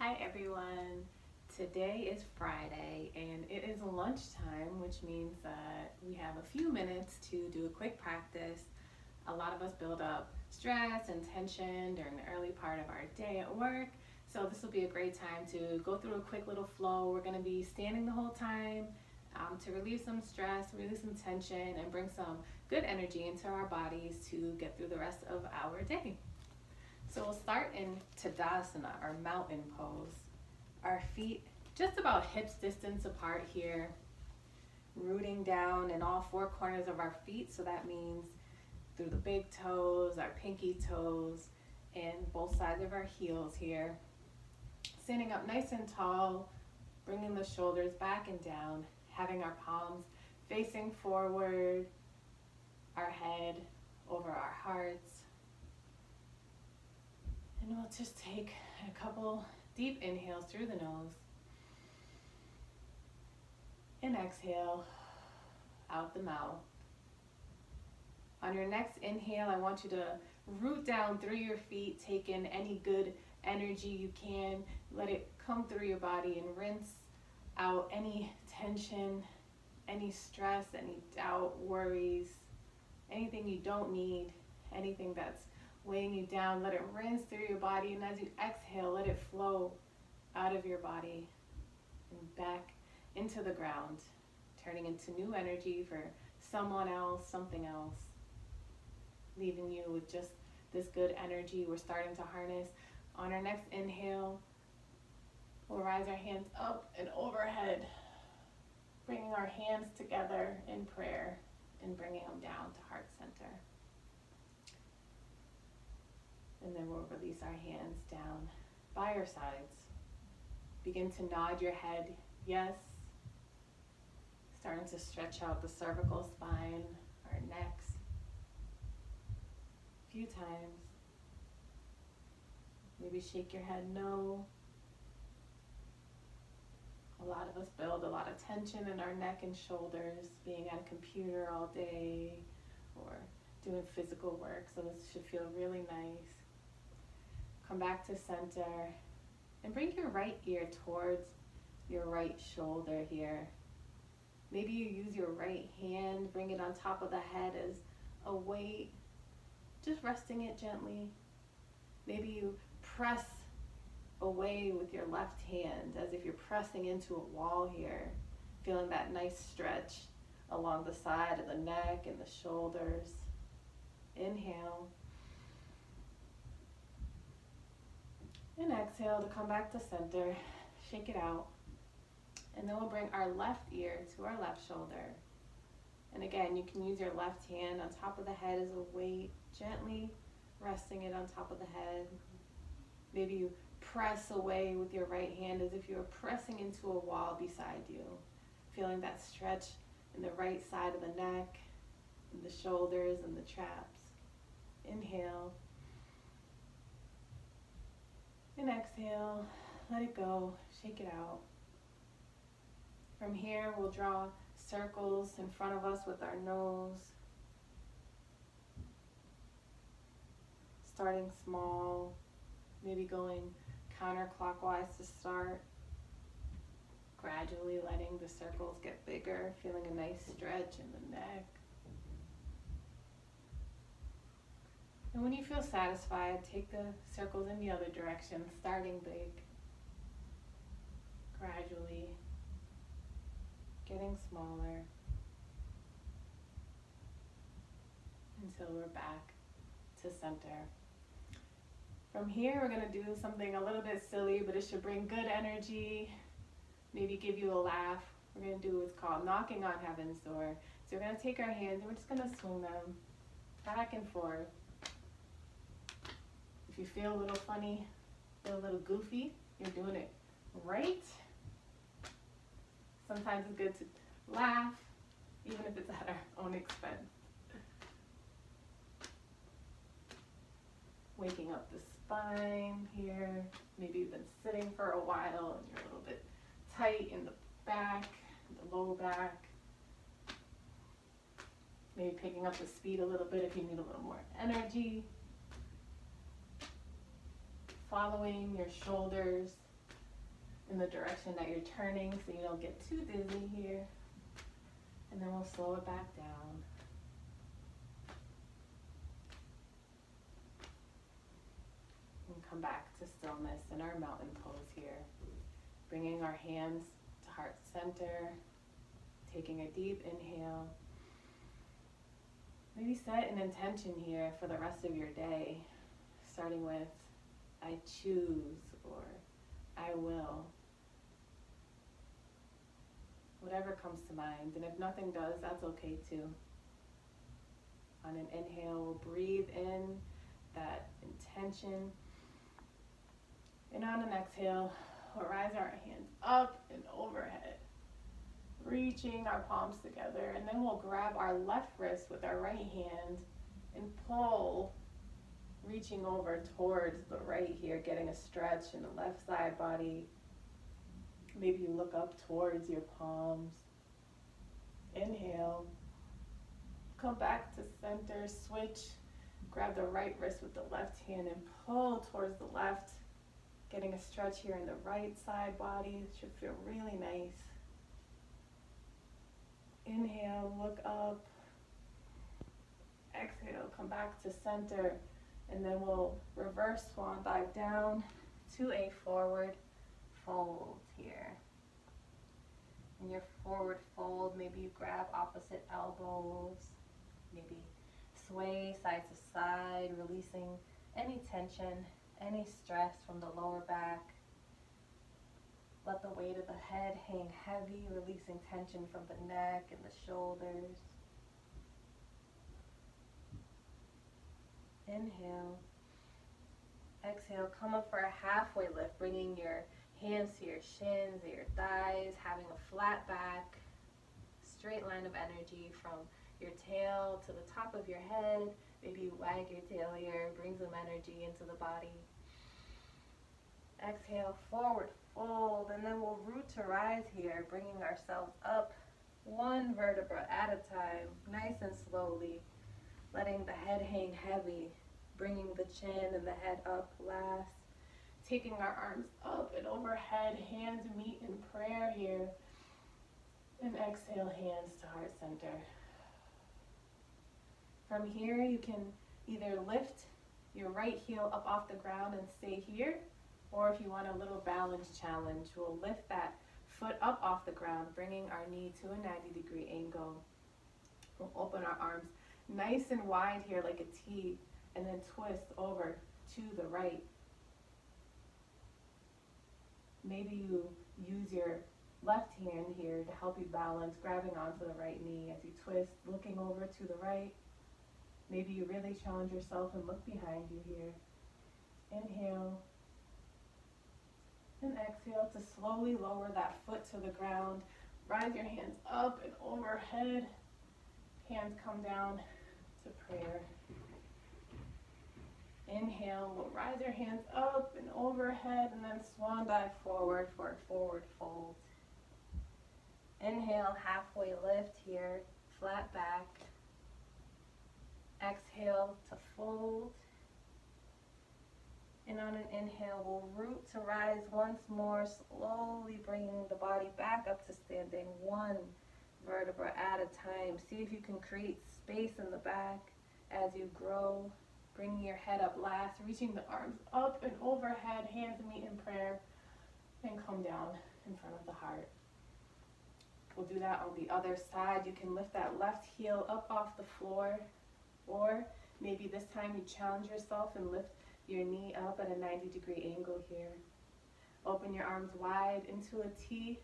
Hi everyone. Today is Friday and it is lunchtime, which means that we have a few minutes to do a quick practice. A lot of us build up stress and tension during the early part of our day at work. So this will be a great time to go through a quick little flow. We're going to be standing the whole time to relieve some stress, relieve some tension, and bring some good energy into our bodies to get through the rest of our day. So we'll start in Tadasana, our mountain pose. Our feet just about hips distance apart here, rooting down in all four corners of our feet. So that means through the big toes, our pinky toes, and both sides of our heels here. Standing up nice and tall, bringing the shoulders back and down, having our palms facing forward, our head over our hearts. And we'll just take a couple deep inhales through the nose. And exhale out the mouth. On your next inhale, I want you to root down through your feet, take in any good energy you can. Let it come through your body and rinse out any tension, any stress, any doubt, worries, anything you don't need, anything that's weighing you down. Let it rinse through your body, and as you exhale, let it flow out of your body and back into the ground, turning into new energy for someone else, something else, leaving you with just this good energy we're starting to harness. On our next inhale, we'll rise our hands up and overhead, bringing our hands together in prayer and bringing them down to heart center. And then we'll release our hands down by our sides. Begin to nod your head, yes. Starting to stretch out the cervical spine, our necks. A few times. Maybe shake your head no. A lot of us build a lot of tension in our neck and shoulders, being at a computer all day or doing physical work, so this should feel really nice. Come back to center and bring your right ear towards your right shoulder here. Maybe you use your right hand, bring it on top of the head as a weight, just resting it gently. Maybe you press away with your left hand as if you're pressing into a wall here, feeling that nice stretch along the side of the neck and the shoulders. Inhale. And exhale to come back to center, shake it out. And then we'll bring our left ear to our left shoulder. And again, you can use your left hand on top of the head as a weight, gently resting it on top of the head. Maybe you press away with your right hand as if you were pressing into a wall beside you, feeling that stretch in the right side of the neck, and the shoulders and the traps. Inhale. And exhale, let it go, shake it out. From here, we'll draw circles in front of us with our nose. Starting small, maybe going counterclockwise to start. Gradually letting the circles get bigger, feeling a nice stretch in the neck. And when you feel satisfied, take the circles in the other direction, starting big, gradually getting smaller until we're back to center. From here, we're gonna do something a little bit silly, but it should bring good energy, maybe give you a laugh. We're gonna do what's called knocking on heaven's door. So we're gonna take our hands and we're just gonna swing them back and forth. If you feel a little funny, feel a little goofy, you're doing it right. Sometimes it's good to laugh, even if it's at our own expense. Waking up the spine here. Maybe you've been sitting for a while and you're a little bit tight in the back, the low back. Maybe picking up the speed a little bit if you need a little more energy. Following your shoulders in the direction that you're turning so you don't get too dizzy here. And then we'll slow it back down. And come back to stillness in our mountain pose here. Bringing our hands to heart center, taking a deep inhale. Maybe set an intention here for the rest of your day, starting with I choose or I will. Whatever comes to mind, and if nothing does, that's okay too. On an inhale, we'll breathe in that intention, and on an exhale, we'll rise our hands up and overhead, reaching our palms together, and then we'll grab our left wrist with our right hand and pull, reaching over towards the right here, getting a stretch in the left side body. Maybe you look up towards your palms. Inhale. Come back to center. Switch. Grab the right wrist with the left hand and pull towards the left. Getting a stretch here in the right side body. It should feel really nice. Inhale. Look up. Exhale. Come back to center. And then we'll reverse swan dive down to a forward fold here. In your forward fold, maybe you grab opposite elbows, maybe sway side to side, releasing any tension, any stress from the lower back. Let the weight of the head hang heavy, releasing tension from the neck and the shoulders. Inhale. Exhale, come up for a halfway lift, bringing your hands to your shins or your thighs, having a flat back, straight line of energy from your tail to the top of your head. Maybe you wag your tail here, bring some energy into the body. Exhale, forward fold, and then we'll root to rise here, bringing ourselves up one vertebra at a time, nice and slowly, letting the head hang heavy, bringing the chin and the head up last. Taking our arms up and overhead, hands meet in prayer here. And exhale, hands to heart center. From here, you can either lift your right heel up off the ground and stay here, or if you want a little balance challenge, we'll lift that foot up off the ground, bringing our knee to a 90-degree angle. We'll open our arms nice and wide here like a T, and then twist over to the right. Maybe you use your left hand here to help you balance, grabbing onto the right knee as you twist, looking over to the right. Maybe you really challenge yourself and look behind you here. Inhale and exhale to slowly lower that foot to the ground. Rise your hands up and overhead. Hands come down to prayer. Inhale, we'll rise your hands up and overhead, and then swan dive forward for a forward fold. Inhale, halfway lift here, flat back. Exhale to fold. And on an inhale, we'll root to rise once more, slowly bringing the body back up to standing, one vertebra at a time. See if you can create space in the back as you grow. Bringing your head up last, reaching the arms up and overhead, hands meet in prayer, and come down in front of the heart. We'll do that on the other side. You can lift that left heel up off the floor, or maybe this time you challenge yourself and lift your knee up at a 90-degree angle here. Open your arms wide into a T,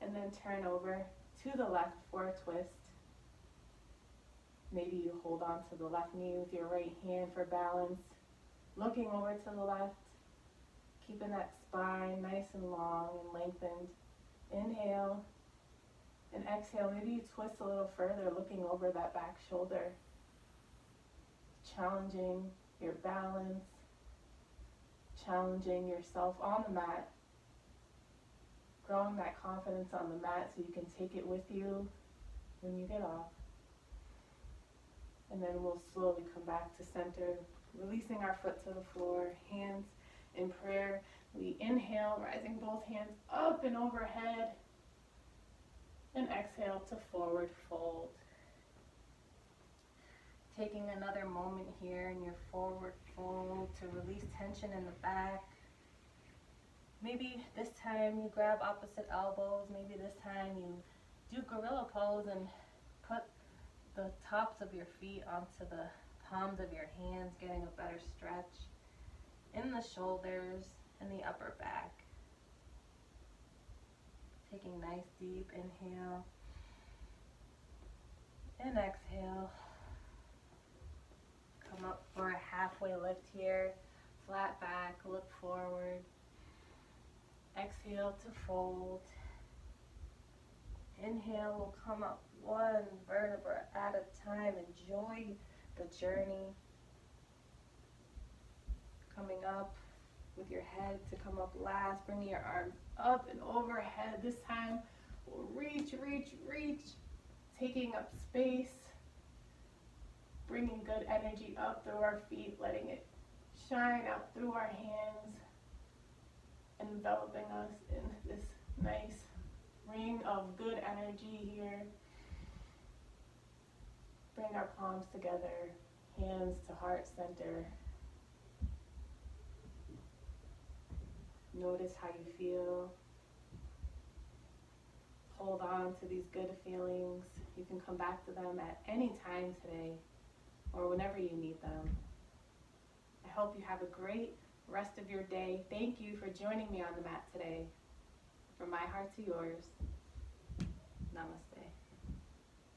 and then turn over to the left for a twist. Maybe you hold on to the left knee with your right hand for balance, looking over to the left, keeping that spine nice and long and lengthened. Inhale and exhale. Maybe you twist a little further, looking over that back shoulder, challenging your balance, challenging yourself on the mat, growing that confidence on the mat so you can take it with you when you get off. And then we'll slowly come back to center, releasing our foot to the floor, hands in prayer. We inhale, rising both hands up and overhead. And exhale to forward fold. Taking another moment here in your forward fold to release tension in the back. Maybe this time you grab opposite elbows. Maybe this time you do gorilla pose and put the tops of your feet onto the palms of your hands, getting a better stretch in the shoulders and the upper back. Taking nice deep inhale and exhale. Come up for a halfway lift here. Flat back, look forward. Exhale to fold. Inhale, we'll come up one vertebra at a time. Enjoy the journey. Coming up with your head to come up last. Bringing your arms up and overhead. This time we'll reach, reach, reach. Taking up space. Bringing good energy up through our feet. Letting it shine out through our hands. Enveloping us in this nice ring of good energy here. Bring our palms together, hands to heart center. Notice how you feel. Hold on to these good feelings. You can come back to them at any time today or whenever you need them. I hope you have a great rest of your day. Thank you for joining me on the mat today. From my heart to yours, namaste.